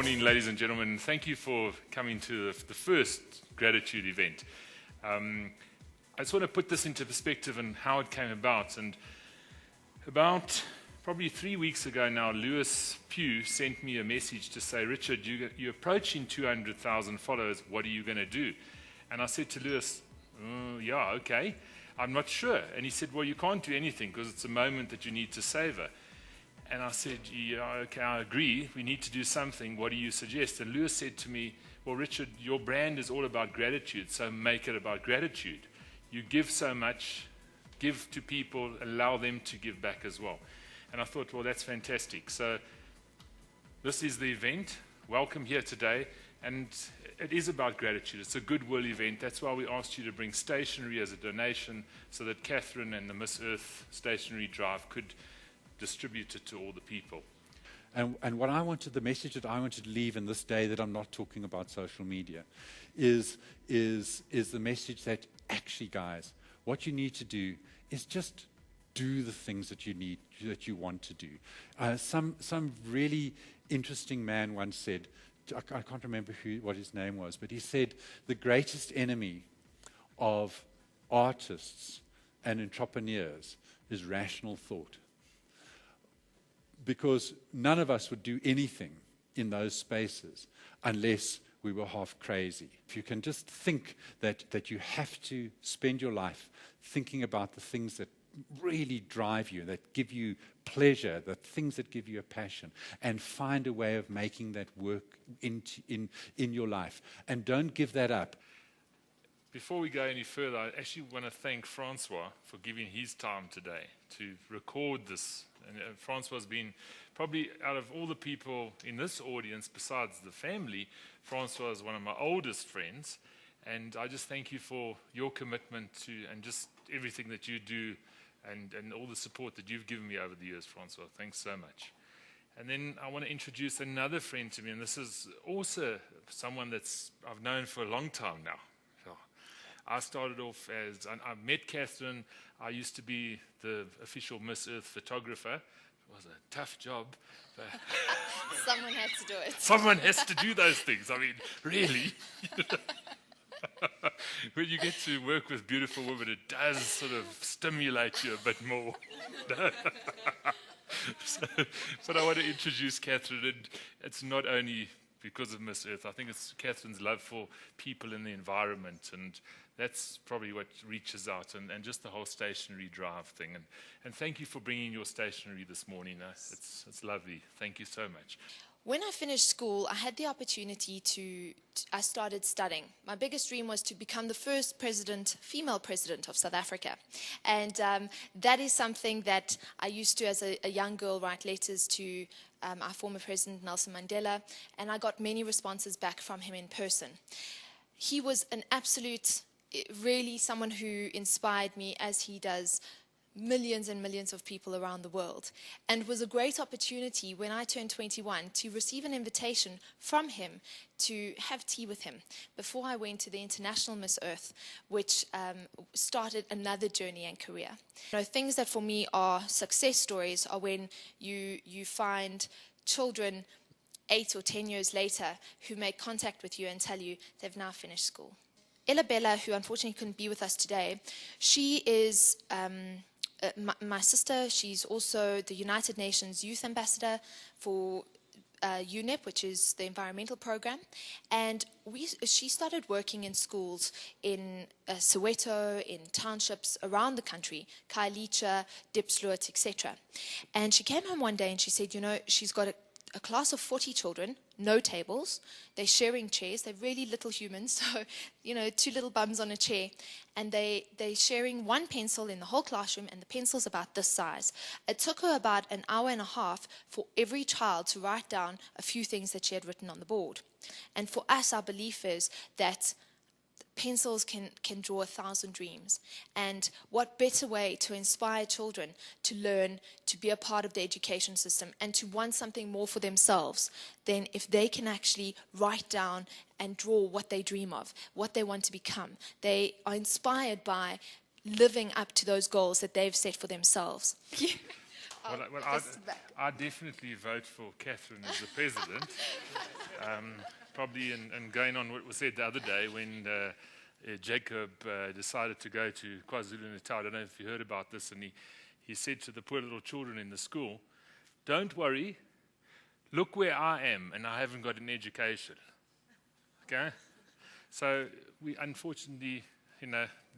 morning, ladies and gentlemen. Thank you for coming to the first gratitude event. I just want to put this into perspective and how it came about. And about probably 3 weeks ago now, Lewis Pugh sent me a message to say, Richard, you're approaching 200,000 followers. What are you going to do? And I said to Lewis, yeah, okay, I'm not sure. And he said, well, you can't do anything because it's a moment that you need to savor. And I said, yeah, okay, I agree. We need to do something. What do you suggest? And Lewis said to me, well, Richard, your brand is all about gratitude, so make it about gratitude. You give so much, give to people, allow them to give back as well. And I thought, well, that's fantastic. So this is the event. Welcome here today. And it is about gratitude. It's a goodwill event. That's why we asked you to bring stationery as a donation so that Catherine and the Miss Earth stationery drive could distribute it to all the people. And what I wanted, the message that I wanted to leave in this day that I'm not talking about social media is the message that actually, guys, what you need to do is just do the things that you want to do. Some really interesting man once said, I can't remember what his name was, but he said the greatest enemy of artists and entrepreneurs is rational thought. Because none of us would do anything in those spaces unless we were half crazy. If you can just think that you have to spend your life thinking about the things that really drive you, that give you pleasure, the things that give you a passion, and find a way of making that work in your life. And don't give that up. Before we go any further, I actually want to thank Francois for giving his time today to record this. And Francois has been, probably out of all the people in this audience, besides the family, Francois is one of my oldest friends. And I just thank you for your commitment to, and just everything that you do, and all the support that you've given me over the years, Francois. Thanks so much. And then I want to introduce another friend to me, and this is also someone I've known for a long time now. I started off as, I met Catherine. I used to be the official Miss Earth photographer. It was a tough job. Someone has to do it. Someone has to do those things. I mean, really. When you get to work with beautiful women, it does sort of stimulate you a bit more. But I want to introduce Catherine, and it's not only because of Miss Earth. I think it's Catherine's love for people in the environment, and that's probably what reaches out, and just the whole stationery drive thing. And thank you for bringing your stationery this morning. It's lovely. Thank you so much. When I finished school, I had the opportunity I started studying. My biggest dream was to become the first female president of South Africa. And that is something that I used to, as a young girl, write letters to our former president, Nelson Mandela, and I got many responses back from him in person. He was an absolute, really someone who inspired me, as he does millions and millions of people around the world, and it was a great opportunity when I turned 21 to receive an invitation from him to have tea with him before I went to the International Miss Earth, which started another journey and career. You know, things that for me are success stories are when you find children 8 or 10 years later who make contact with you and tell you they've now finished school. Ella Bella, who unfortunately couldn't be with us today, she is my sister. She's also the United Nations Youth Ambassador for UNEP, which is the environmental program. And she started working in schools in Soweto, in townships around the country, Khayelitsha, Diepsloot, etc. And she came home one day and she said, you know, she's got a class of 40 children, no tables, they're sharing chairs, they're really little humans, so, you know, 2 little bums on a chair, and they're sharing one pencil in the whole classroom, and the pencil's about this size. It took her about an hour and a half for every child to write down a few things that she had written on the board. And for us, our belief is that pencils can draw 1,000 dreams. And what better way to inspire children to learn, to be a part of the education system, and to want something more for themselves than if they can actually write down and draw what they dream of, what they want to become. They are inspired by living up to those goals that they've set for themselves. Well, I definitely vote for Catherine as the president. Probably, and going on what was said the other day when Jacob decided to go to KwaZulu-Natal. I don't know if you heard about this, and he said to the poor little children in the school, "Don't worry, look where I am, and I haven't got an education." Okay? So we unfortunately,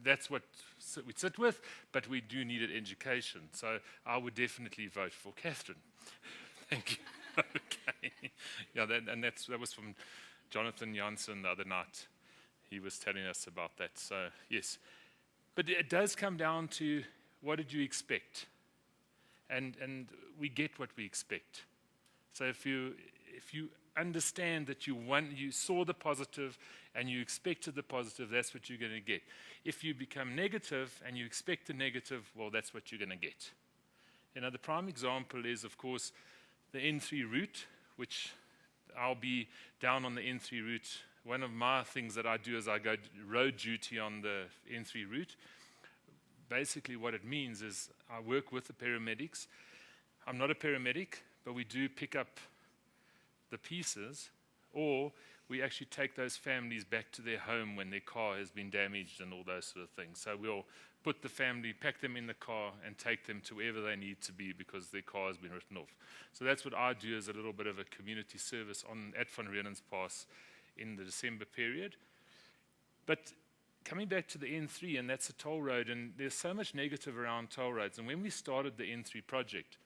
that's what we sit with, but we do need an education. So I would definitely vote for Catherine. Thank you. Okay. Yeah, that was from Jonathan Janssen the other night. He was telling us about that. So yes, but it does come down to what did you expect, and we get what we expect. So if you understand that you saw the positive and you expected the positive, that's what you're going to get. If you become negative and you expect the negative, well, that's what you're going to get. The prime example is, of course, the N3 route, which I'll be down on the N3 route. One of my things that I do is I go road duty on the N3 route. Basically what it means is I work with the paramedics. I'm not a paramedic, but we do pick up the pieces, or we actually take those families back to their home when their car has been damaged and all those sort of things. So we'll put the family, pack them in the car, and take them to wherever they need to be because their car has been written off. So that's what I do as a little bit of a community service at Van Reenens Pass in the December period. But coming back to the N3, and that's a toll road, and there's so much negative around toll roads. And when we started the N3 project,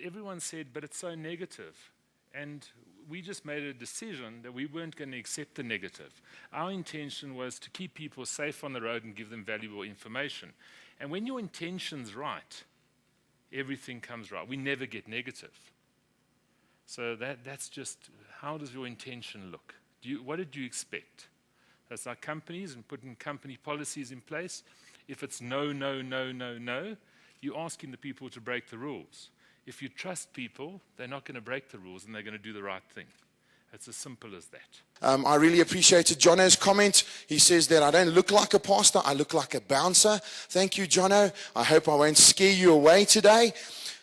everyone said, but it's so negative. And we just made a decision that we weren't going to accept the negative. Our intention was to keep people safe on the road and give them valuable information. And when your intention's right, everything comes right. We never get negative. So that's just, how does your intention look? What did you expect? That's like companies and putting company policies in place. If it's no, no, no, no, no, you're asking the people to break the rules. If you trust people, they're not going to break the rules and they're going to do the right thing. It's as simple as that. I really appreciated Jono's comment. He says that I don't look like a pastor, I look like a bouncer. Thank you, Jono. I hope I won't scare you away today.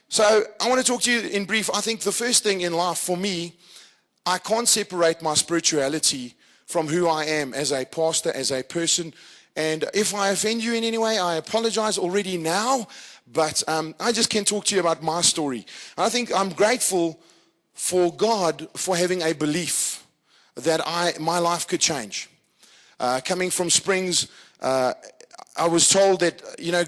So I want to talk to you in brief. I think the first thing in life for me, I can't separate my spirituality from who I am as a pastor, as a person. And if I offend you in any way, I apologize already now. But I just can talk to you about my story. I think I'm grateful for God for having a belief that my life could change. Coming from Springs, I was told that,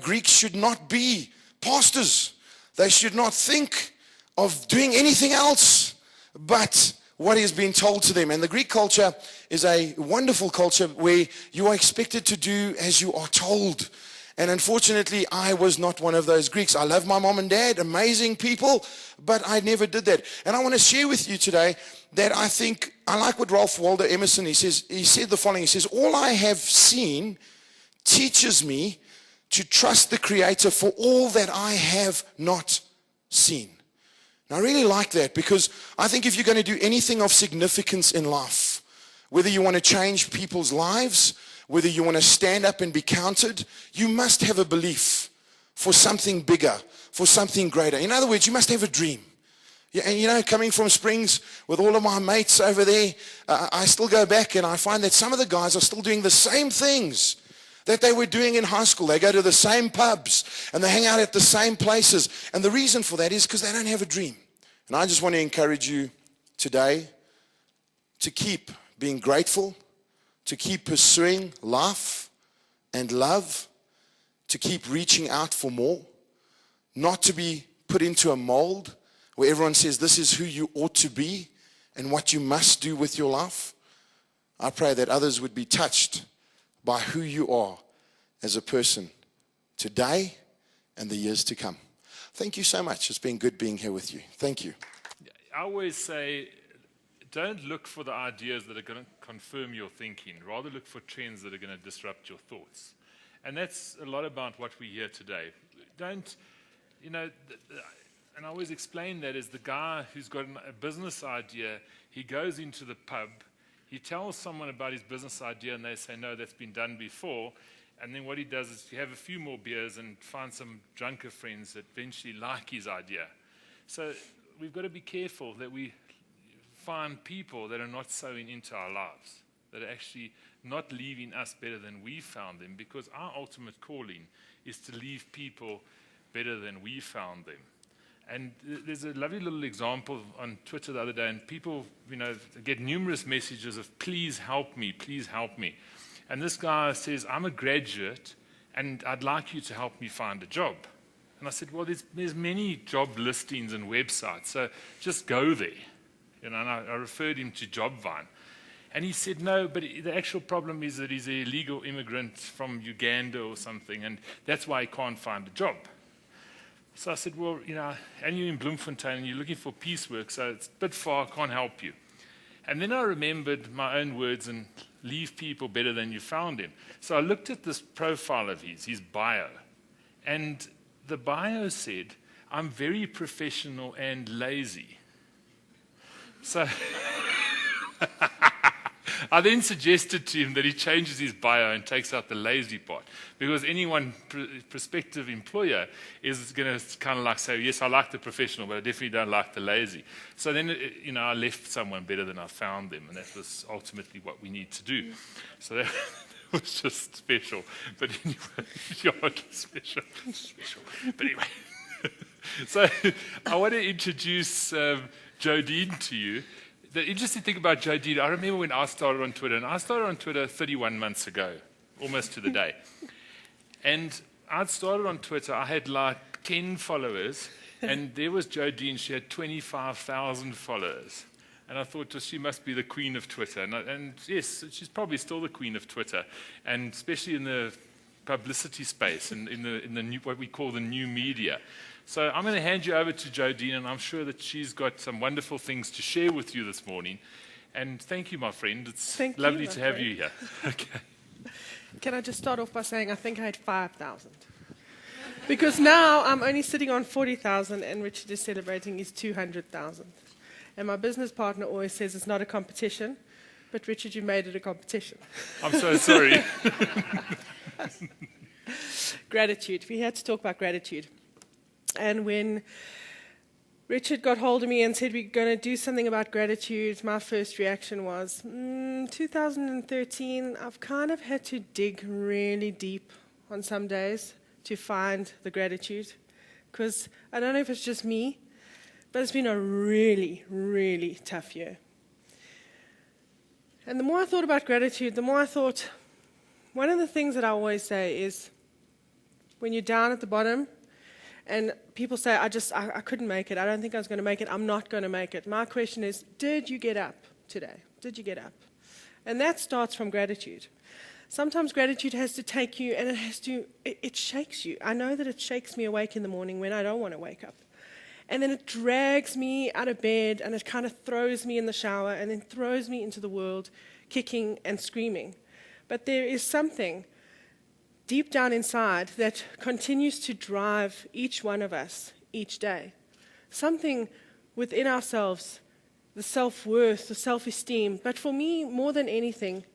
Greeks should not be pastors. They should not think of doing anything else but what is being told to them. And the Greek culture is a wonderful culture where you are expected to do as you are told. And unfortunately, I was not one of those Greeks. I love my mom and dad, amazing people, but I never did that. And I want to share with you today that I like what Ralph Waldo Emerson, he said the following, he says, all I have seen teaches me to trust the Creator for all that I have not seen. And I really like that because I think if you're going to do anything of significance in life, whether you want to change people's lives, whether you want to stand up and be counted, you must have a belief for something bigger, for something greater. In other words, you must have a dream. Yeah, and coming from Springs with all of my mates over there, I still go back and I find that some of the guys are still doing the same things that they were doing in high school. They go to the same pubs and they hang out at the same places. And the reason for that is because they don't have a dream. And I just want to encourage you today to keep being grateful, to keep pursuing life and love, to keep reaching out for more, not to be put into a mold where everyone says this is who you ought to be and what you must do with your life. I pray that others would be touched by who you are as a person today and the years to come. Thank you so much. It's been good being here with you. Thank you. I always say, don't look for the ideas that are going to confirm your thinking. Rather look for trends that are going to disrupt your thoughts. And that's a lot about what we hear today. And I always explain that as the guy who's got a business idea, he goes into the pub, he tells someone about his business idea, and they say, no, that's been done before. And then what he does is he have a few more beers and find some drunker friends that eventually like his idea. So we've got to be careful that we find people that are not sowing into our lives, that are actually not leaving us better than we found them, because our ultimate calling is to leave people better than we found them. And there's a lovely little example on Twitter the other day, and people, get numerous messages of, please help me, please help me. And this guy says, I'm a graduate, and I'd like you to help me find a job. And I said, well, there's many job listings and websites, so just go there. And I referred him to Jobvine. And he said, no, but the actual problem is that he's an illegal immigrant from Uganda or something, and that's why he can't find a job. So I said, well, and you're in Bloemfontein, and you're looking for piecework, so it's a bit far, I can't help you. And then I remembered my own words, and leave people better than you found him. So I looked at this profile of his bio, and the bio said, I'm very professional and lazy. So I then suggested to him that he changes his bio and takes out the lazy part, because any prospective employer is going to kind of like say, yes, I like the professional, but I definitely don't like the lazy. So then, I left someone better than I found them, and that was ultimately what we need to do. So that was just special. But anyway, special. But anyway, so I want to introduce Jodine to you. The interesting thing about Jodine, I remember when I started on Twitter, and I started on Twitter 31 months ago, almost to the day. And I'd started on Twitter, I had like 10 followers, and there was Jodine, she had 25,000 followers. And I thought, well, she must be the queen of Twitter. And yes, she's probably still the queen of Twitter, and especially in the publicity space, and in the new, what we call the new media. So I'm going to hand you over to Jodine, and I'm sure that she's got some wonderful things to share with you this morning. And thank you, my friend. It's lovely to have you here. Okay. Can I just start off by saying I think I had 5,000? Because now I'm only sitting on 40,000, and Richard is celebrating his 200,000. And my business partner always says it's not a competition, but Richard, you made it a competition. I'm so sorry. Gratitude. We had to talk about gratitude. And when Richard got hold of me and said we're going to do something about gratitude, my first reaction was, 2013, I've kind of had to dig really deep on some days to find the gratitude. Because I don't know if it's just me, but it's been a really, really tough year. And the more I thought about gratitude, the more I thought, one of the things that I always say is, when you're down at the bottom, and people say, I couldn't make it, I don't think I was going to make it, I'm not going to make it. My question is, did you get up today? Did you get up? And that starts from gratitude. Sometimes gratitude has to take you, and it shakes you. I know that it shakes me awake in the morning when I don't want to wake up. And then it drags me out of bed, and it kind of throws me in the shower, and then throws me into the world, kicking and screaming. But there is something deep down inside that continues to drive each one of us each day. Something within ourselves, the self-worth, the self-esteem. But for me, more than anything,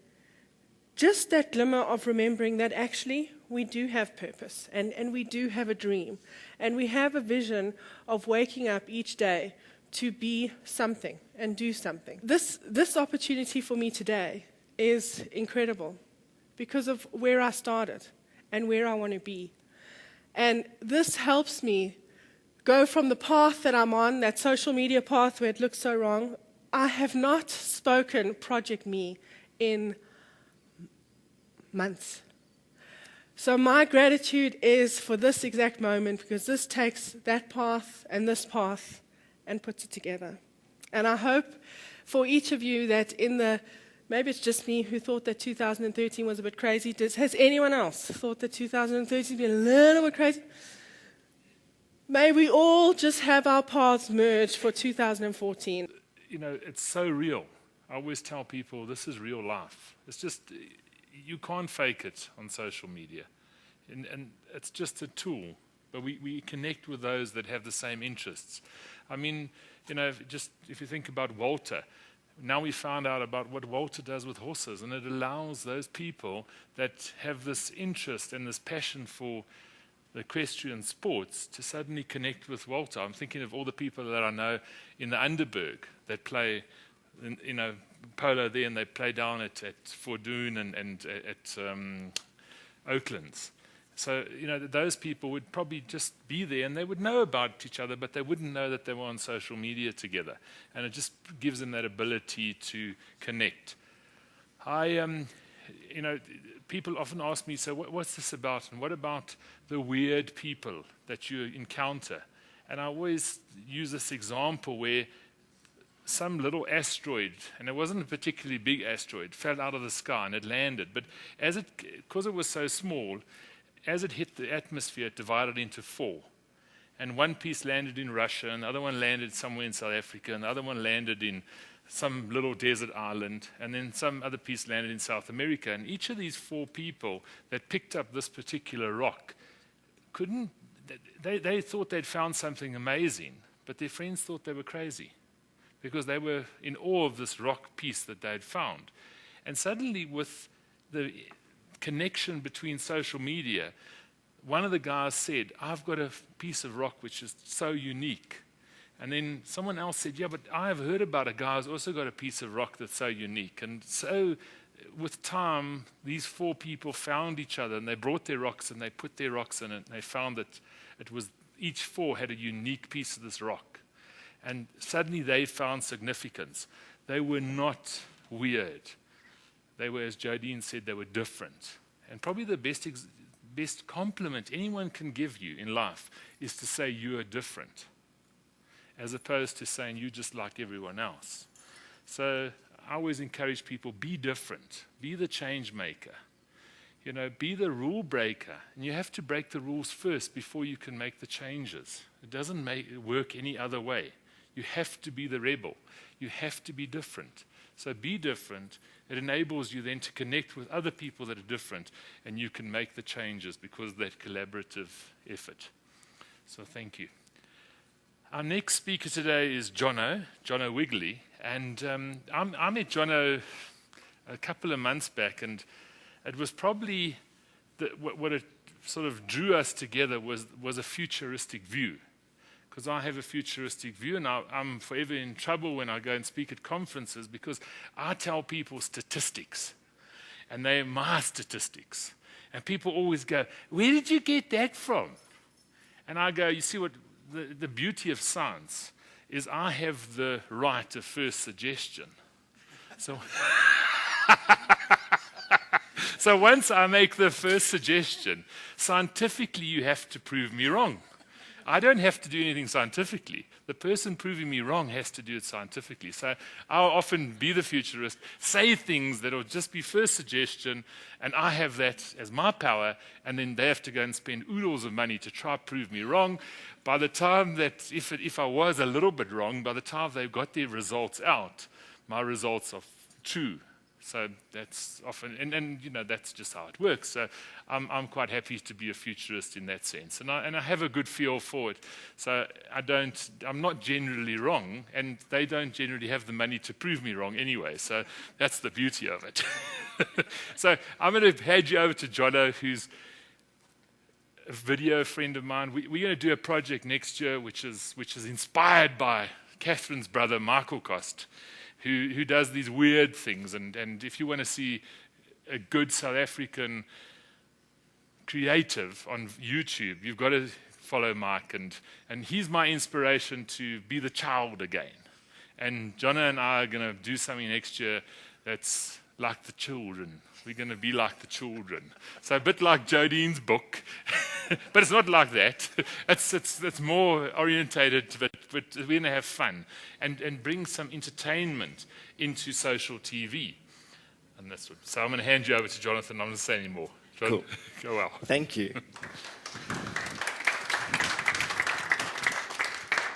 just that glimmer of remembering that actually we do have purpose, and we do have a dream, and we have a vision of waking up each day to be something and do something. This opportunity for me today is incredible because of where I started and where I want to be. And this helps me go from the path that I'm on, that social media path where it looks so wrong. I have not spoken Project Me in months. So my gratitude is for this exact moment, because this takes that path and puts it together. And I hope for each of you that maybe it's just me who thought that 2013 was a bit crazy. Has anyone else thought that 2013 has been a little bit crazy? May we all just have our paths merged for 2014. It's so real. I always tell people this is real life. It's just, you can't fake it on social media. And it's just a tool. But we connect with those that have the same interests. I mean, if you think about Walter, now we found out about what Walter does with horses, and it allows those people that have this interest and this passion for the equestrian sports to suddenly connect with Walter. I'm thinking of all the people that I know in the Underberg that play polo there, and they play down at Fordoon and at Oaklands. So, those people would probably just be there, and they would know about each other, but they wouldn't know that they were on social media together. And it just gives them that ability to connect. People often ask me, so what's this about? And what about the weird people that you encounter? And I always use this example where some little asteroid, and it wasn't a particularly big asteroid, fell out of the sky and it landed. But because it was so small, as it hit the atmosphere, it divided into 4. And one piece landed in Russia, another one landed somewhere in South Africa, another one landed in some little desert island, and then some other piece landed in South America. And each of these 4 people that picked up this particular rock they thought they'd found something amazing, but their friends thought they were crazy because they were in awe of this rock piece that they'd found. And suddenly, with the connection between social media, one of the guys said, I've got a piece of rock which is so unique. And then someone else said, yeah, but I have heard about a guy who's also got a piece of rock that's so unique. And so with time, these 4 people found each other, and they brought their rocks and they put their rocks in it, and they found that each 4 had a unique piece of this rock. And suddenly they found significance. They were not weird. They were, as Jodine said, they were different. And probably the best compliment anyone can give you in life is to say you are different, as opposed to saying you're just like everyone else. So I always encourage people, be different, be the change maker, be the rule breaker. And you have to break the rules first before you can make the changes. It doesn't work any other way. You have to be the rebel. You have to be different. So be different. It enables you then to connect with other people that are different, and you can make the changes because of that collaborative effort. So thank you. Our next speaker today is Jono Wigley. And I met Jono a couple of months back, and it was probably what it sort of drew us together was a futuristic view. Because I have a futuristic view, and I'm forever in trouble when I go and speak at conferences because I tell people statistics, and they're my statistics. And people always go, where did you get that from? And I go, you see what the beauty of science is I have the right of first suggestion. So, so once I make the first suggestion, scientifically you have to prove me wrong. I don't have to do anything scientifically. The person proving me wrong has to do it scientifically. So I'll often be the futurist, say things that will just be first suggestion, and I have that as my power, and then they have to go and spend oodles of money to try to prove me wrong. By the time that, if I was a little bit wrong, by the time they've got their results out, my results are true. So that's often, and that's just how it works. So I'm quite happy to be a futurist in that sense, and I have a good feel for it. So I'm not generally wrong, and they don't generally have the money to prove me wrong anyway. So that's the beauty of it. So I'm going to hand you over to Jono, who's a video friend of mine. We're going to do a project next year, which is inspired by Catherine's brother, Michael Cost, who does these weird things. And if you want to see a good South African creative on YouTube, you've got to follow Mike. And he's my inspiration to be the child again. And Jono and I are going to do something next year that's like the children. We're going to be like the children. So a bit like Jodine's book, but it's not like that. It's more orientated, but we're going to have fun and bring some entertainment into social TV. And that's what. So I'm going to hand you over to Jonathan. I'm not going to say any more. Cool. Go well. Thank you.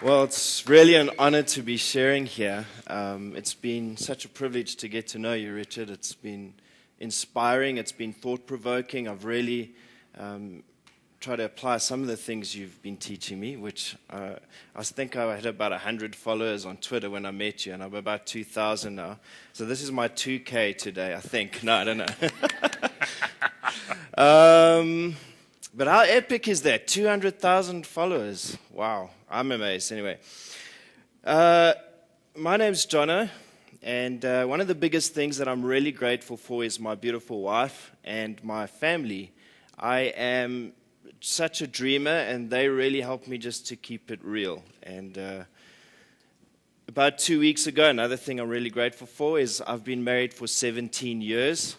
Well, it's really an honor to be sharing here. It's been such a privilege to get to know you, Richard. It's been inspiring. It's been thought-provoking. I've really tried to apply some of the things you've been teaching me, which I think I had about 100 followers on Twitter when I met you, and I'm about 2,000 now. So this is my 2K today, I think. No, I don't know. But how epic is that? 200,000 followers. Wow, I'm amazed. Anyway, my name's Jono, And one of the biggest things that I'm really grateful for is my beautiful wife and my family. I am such a dreamer, and they really help me just to keep it real. And about 2 weeks ago, another thing I'm really grateful for is I've been married for 17 years,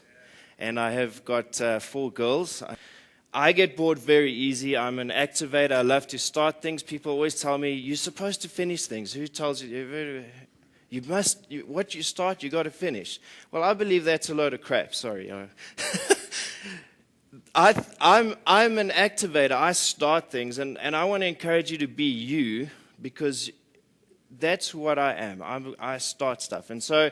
and I have got 4 girls. I get bored very easy. I'm an activator. I love to start things. People always tell me, you're supposed to finish things. Who tells you? You must, what you start, you got to finish. Well, I believe that's a load of crap. Sorry. I'm an activator. I start things, and I want to encourage you to be you, because that's what I am. I start stuff. And so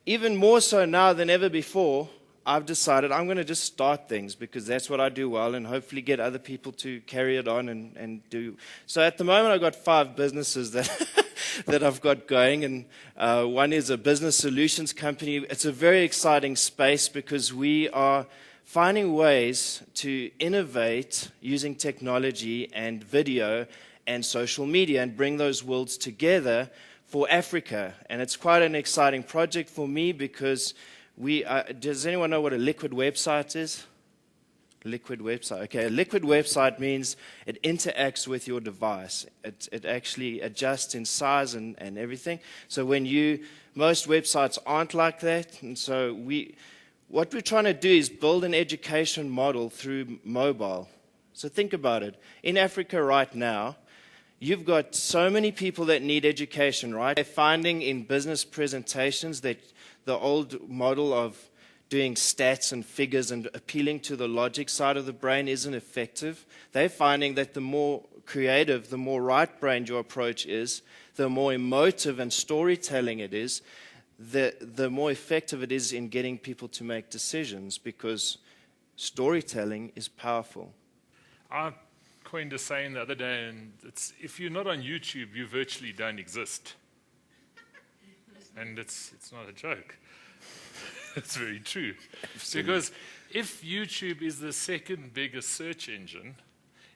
even more so now than ever before, I've decided I'm going to just start things, because that's what I do well, and hopefully get other people to carry it on and do. So at the moment, I've got 5 businesses that that I've got going, and one is a business solutions company. It's a very exciting space because we are finding ways to innovate using technology and video and social media and bring those worlds together for Africa. And it's quite an exciting project for me, because does anyone know what a liquid website is? Liquid website. Okay, a liquid website means it interacts with your device. It actually adjusts in size and everything. So most websites aren't like that. And so what we're trying to do is build an education model through mobile. So think about it. In Africa right now, you've got so many people that need education, right? They're finding in business presentations that the old model of doing stats and figures and appealing to the logic side of the brain isn't effective. They're finding that the more creative, the more right-brained your approach is, the more emotive and storytelling it is, the more effective it is in getting people to make decisions, because storytelling is powerful. I coined a saying the other day, and it's, if you're not on YouTube, you virtually don't exist. And it's not a joke. It's very true. Absolutely. Because if YouTube is the second biggest search engine,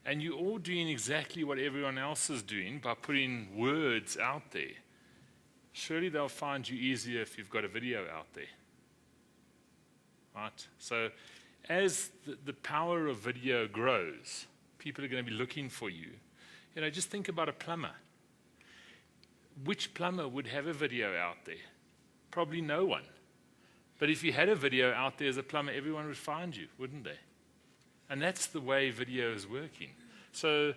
and you're all doing exactly what everyone else is doing by putting words out there, surely they'll find you easier if you've got a video out there. Right? So as the power of video grows, people are going to be looking for you. You know, just think about a plumber. Which plumber would have a video out there? Probably no one. But if you had a video out there as a plumber, everyone would find you, wouldn't they? And that's the way video is working. So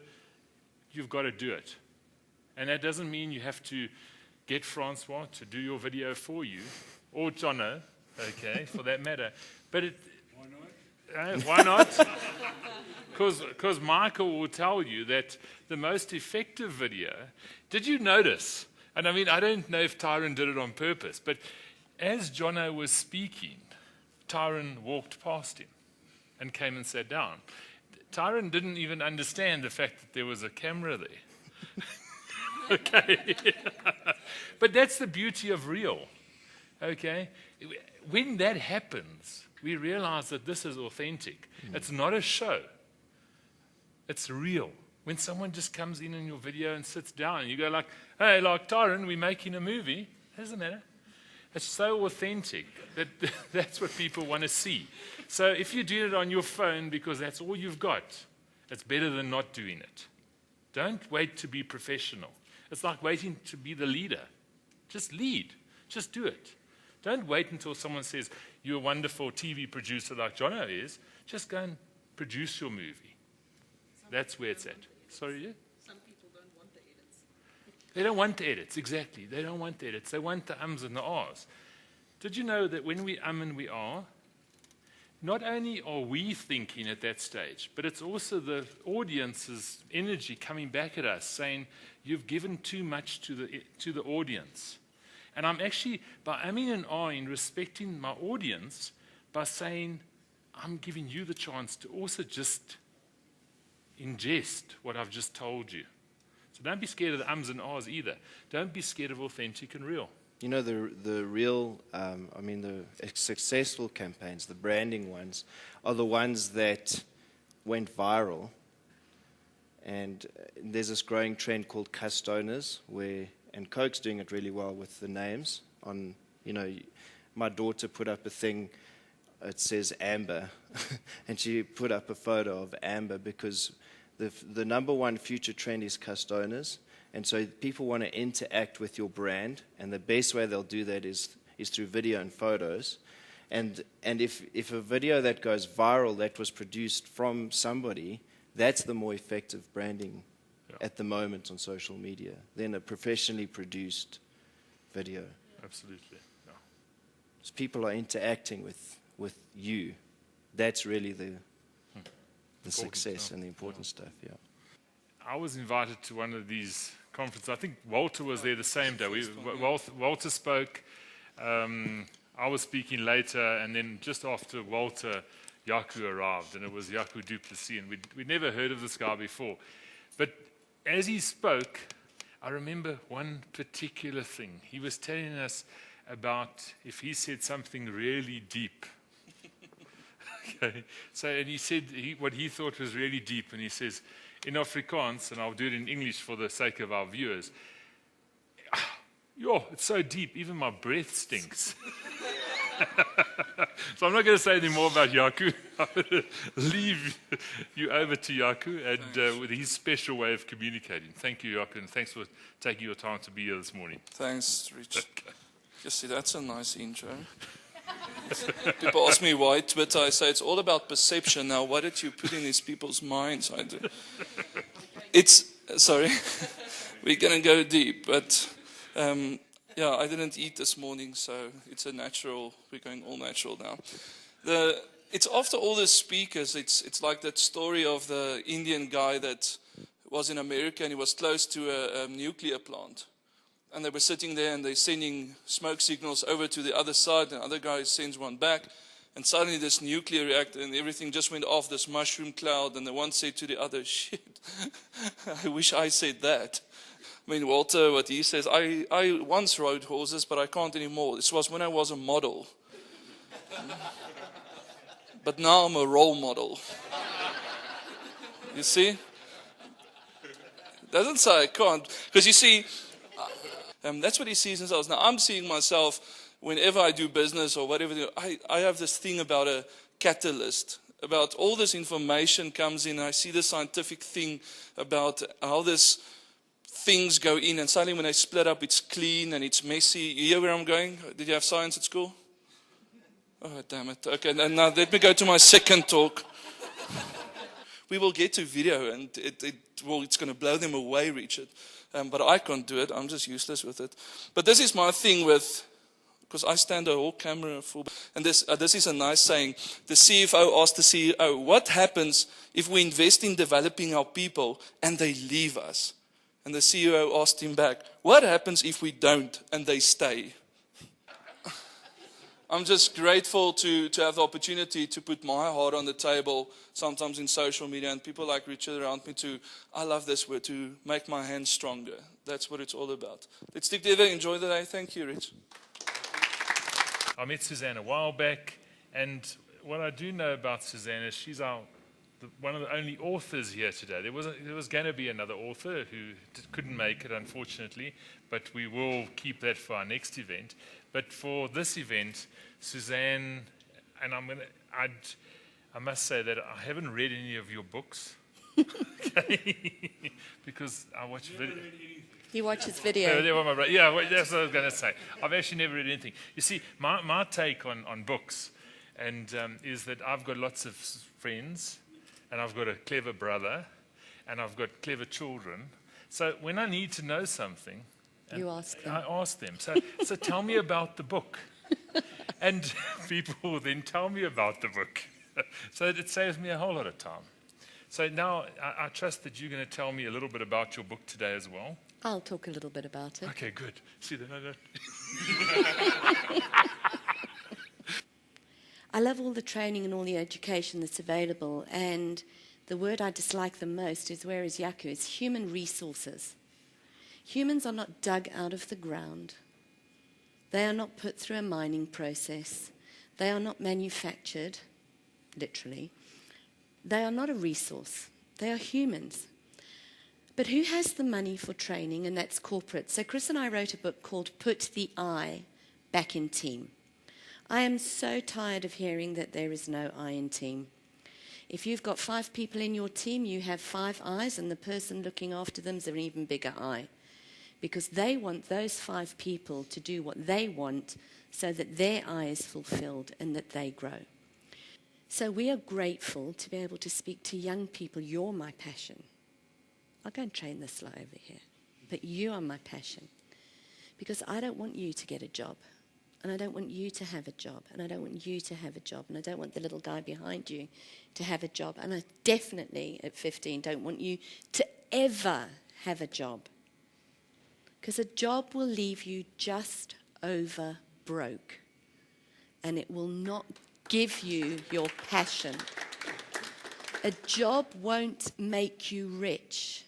you've got to do it. And that doesn't mean you have to get Francois to do your video for you, or Jono, okay, for that matter. But why not? Because Michael will tell you that the most effective video, did you notice? And I mean, I don't know if Tyron did it on purpose, but as Jono was speaking, Tyron walked past him and came and sat down. Tyron didn't even understand the fact that there was a camera there. Okay. But that's the beauty of real. Okay? When that happens, we realize that this is authentic. It's not a show. It's real. When someone just comes in your video and sits down, and you go like, hey, like Tyron, we're making a movie. It doesn't matter. It's so authentic that that's what people want to see. So if you do it on your phone because that's all you've got, it's better than not doing it. Don't wait to be professional. It's like waiting to be the leader. Just lead. Just do it. Don't wait until someone says, you're a wonderful TV producer like Jono is. Just go and produce your movie. That's where it's at. Sorry, yeah? Some people don't want the edits. They don't want the edits, exactly. They don't want the edits. They want the ums and the ahs. Did you know that when we and we ah, not only are we thinking at that stage, but it's also the audience's energy coming back at us saying, you've given too much to the audience. And I'm actually, by umming and ahhing, respecting my audience by saying, I'm giving you the chance to also just ingest what I've just told you. So don't be scared of the ums and ahs either. Don't be scared of authentic and real. You know, the real, the successful campaigns, the branding ones, are the ones that went viral. And there's this growing trend called customers, and Coke's doing it really well with the names on, You know, my daughter put up a thing, it says Amber, and she put up a photo of Amber because the number one future trend is cust owners, and so people want to interact with your brand, and the best way they'll do that is through video and photos. And if a video that goes viral that was produced from somebody, that's the more effective branding at the moment on social media than a professionally produced video. Absolutely. Yeah. So people are interacting with you. That's really the success and the important stuff. Yeah. I was invited to one of these conferences. I think Walter was there the same day. Walter spoke. I was speaking later, and then just after Walter, Yaku arrived, and it was Yaku Duplessis, and we'd never heard of this guy before. But as he spoke, I remember one particular thing. He was telling us about if he said something really deep. Okay. So, and he said what he thought was really deep, and he says, in Afrikaans, and I'll do it in English for the sake of our viewers, yo, it's so deep, even my breath stinks. So I'm not going to say any more about Yaku. I'm going to leave you over to Yaku and with his special way of communicating. Thank you, Yaku, and thanks for taking your time to be here this morning. Thanks, Rich. You see, that's a nice intro. People ask me why Twitter. I say it's all about perception. Now, what did you put in these people's minds? Sorry, we're going to go deep, but yeah, I didn't eat this morning, so it's a natural. We're going all natural now. It's after all the speakers. It's like that story of the Indian guy that was in America and he was close to a nuclear plant. And they were sitting there and they're sending smoke signals over to the other side, and the other guy sends one back. And suddenly this nuclear reactor and everything just went off, this mushroom cloud, and the one said to the other, shit, I wish I said that. I mean, Walter, what he says, I once rode horses, but I can't anymore. This was when I was a model. But now I'm a role model. You see? Doesn't say I can't. Because you see, that's what he sees himself. Now, I'm seeing myself whenever I do business or whatever. I have this thing about a catalyst, about all this information comes in. I see the scientific thing about how this things go in, and suddenly when they split up, it's clean and it's messy. You hear where I'm going? Did you have science at school? Oh, damn it. Okay, now let me go to my second talk. We will get to video, and it's going to blow them away, Richard. But I can't do it. I'm just useless with it. But this is my thing because I stand a whole camera full. And this is a nice saying. The CFO asked the CEO, what happens if we invest in developing our people and they leave us? And the CEO asked him back, what happens if we don't and they stay? I'm just grateful to have the opportunity to put my heart on the table, sometimes in social media, and people like Richard around me I love this word, to make my hands stronger. That's what it's all about. Let's stick together, enjoy the day. Thank you, Rich. I met Suzanne a while back, and what I do know about Suzanne is she's one of the only authors here today. There was going to be another author who couldn't make it, unfortunately, but we will keep that for our next event. But for this event, Suzanne, and I must say that I haven't read any of your books, okay? Because I watch video. He watches video. Yeah, that's what I was going to say. I've actually never read anything. You see, my take on books is that I've got lots of friends, and I've got a clever brother, and I've got clever children. So when I need to know something, you ask them. I ask them. So tell me about the book. And people will then tell me about the book. So it saves me a whole lot of time. So now I trust that you're going to tell me a little bit about your book today as well. I'll talk a little bit about it. Okay, good. See that? I love all the training and all the education that's available, and the word I dislike the most is, where is Yaku? It's human resources. Humans are not dug out of the ground. They are not put through a mining process. They are not manufactured, literally. They are not a resource. They are humans. But who has the money for training? And that's corporate. So Chris and I wrote a book called Put the I back in team. I am so tired of hearing that there is no I in team. If you've got 5 people in your team, you have 5 I's, and the person looking after them is an even bigger I. Because they want those 5 people to do what they want so that their I is fulfilled and that they grow. So we are grateful to be able to speak to young people. You're my passion. I'll go and train this lot over here. But you are my passion. Because I don't want you to get a job. And I don't want you to have a job. And I don't want you to have a job. And I don't want the little guy behind you to have a job. And I definitely, at 15, don't want you to ever have a job. Because a job will leave you just over broke. And it will not give you your passion. A job won't make you rich.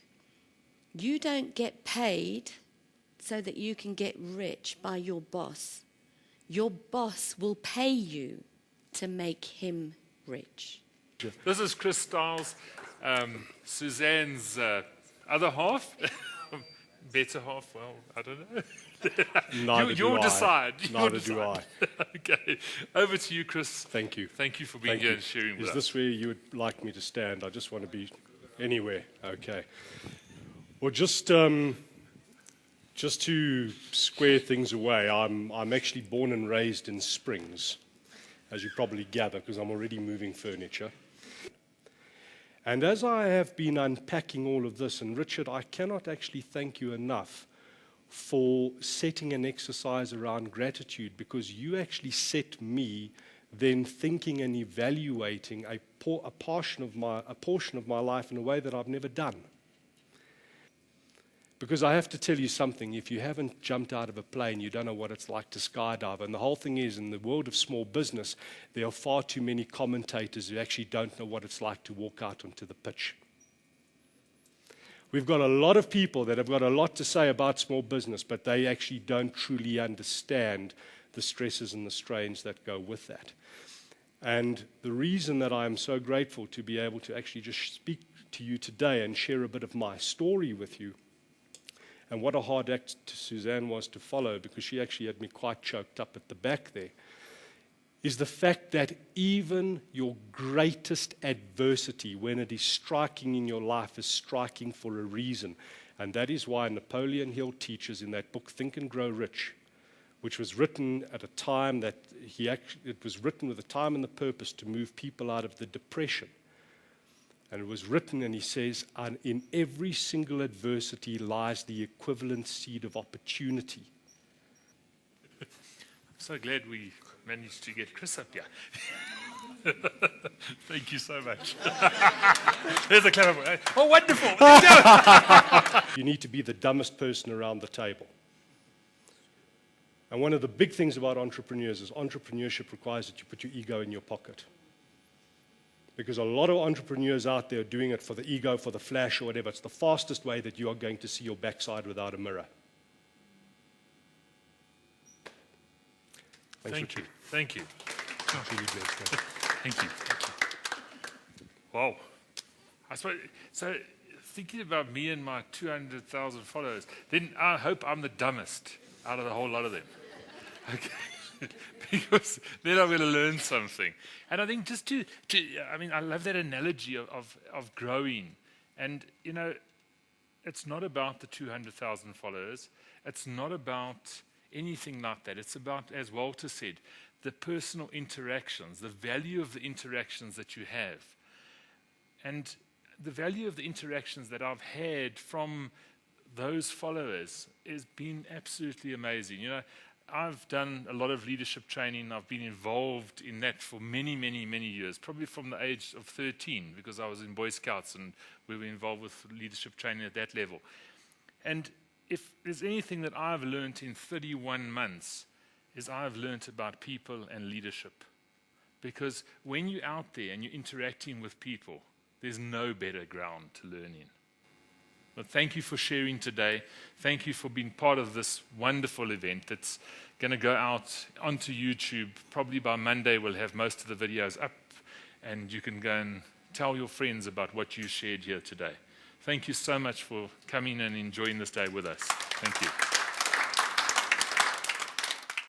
You don't get paid so that you can get rich by your boss. Your boss will pay you to make him rich. This is Chris Stiles, Suzanne's other half. Better half, well, I don't know. Neither You'll do decide. I. Neither do I. Okay. Over to you, Chris. Thank you. Thank you for being here and sharing with us. Is this where you would like me to stand? I just want to be anywhere. Okay. Well, just to square things away, I'm actually born and raised in Springs, as you probably gather, because I'm already moving furniture. And as I have been unpacking all of this, and Richard, I cannot actually thank you enough for setting an exercise around gratitude, because you actually set me then thinking and evaluating a portion of my life in a way that I've never done. Because I have to tell you something, if you haven't jumped out of a plane, you don't know what it's like to skydive. And the whole thing is, in the world of small business, there are far too many commentators who actually don't know what it's like to walk out onto the pitch. We've got a lot of people that have got a lot to say about small business, but they actually don't truly understand the stresses and the strains that go with that. And the reason that I'm so grateful to be able to actually just speak to you today and share a bit of my story with you, and what a hard act Suzanne was to follow, because she actually had me quite choked up at the back there, is the fact that even your greatest adversity, when it is striking in your life, is striking for a reason. And that is why Napoleon Hill teaches in that book, Think and Grow Rich, which was written at a time that it was written with a time and the purpose to move people out of the depression. And it was written, and he says, and in every single adversity lies the equivalent seed of opportunity. I'm so glad we managed to get Chris up here. Thank you so much. There's a clap. Oh, wonderful. You need to be the dumbest person around the table. And one of the big things about entrepreneurs is entrepreneurship requires that you put your ego in your pocket. Because a lot of entrepreneurs out there are doing it for the ego, for the flash or whatever. It's the fastest way that you are going to see your backside without a mirror. Thank you. Thank you. Really blessed, Thank you. Wow. I suppose, so thinking about me and my 200,000 followers, then I hope I'm the dumbest out of the whole lot of them. Okay. Because then I'm going to learn something. And I think just I love that analogy of growing. And, you know, it's not about the 200,000 followers. It's not about anything like that. It's about, as Walter said, the personal interactions, the value of the interactions that you have. And the value of the interactions that I've had from those followers has been absolutely amazing. You know, I've done a lot of leadership training. I've been involved in that for many, many, many years, probably from the age of 13, because I was in Boy Scouts and we were involved with leadership training at that level. And if there's anything that I've learned in 31 months, is I've learned about people and leadership. Because when you're out there and you're interacting with people, there's no better ground to learn in. But thank you for sharing today. Thank you for being part of this wonderful event that's going to go out onto YouTube. Probably by Monday we'll have most of the videos up, and you can go and tell your friends about what you shared here today. Thank you so much for coming and enjoying this day with us. Thank you.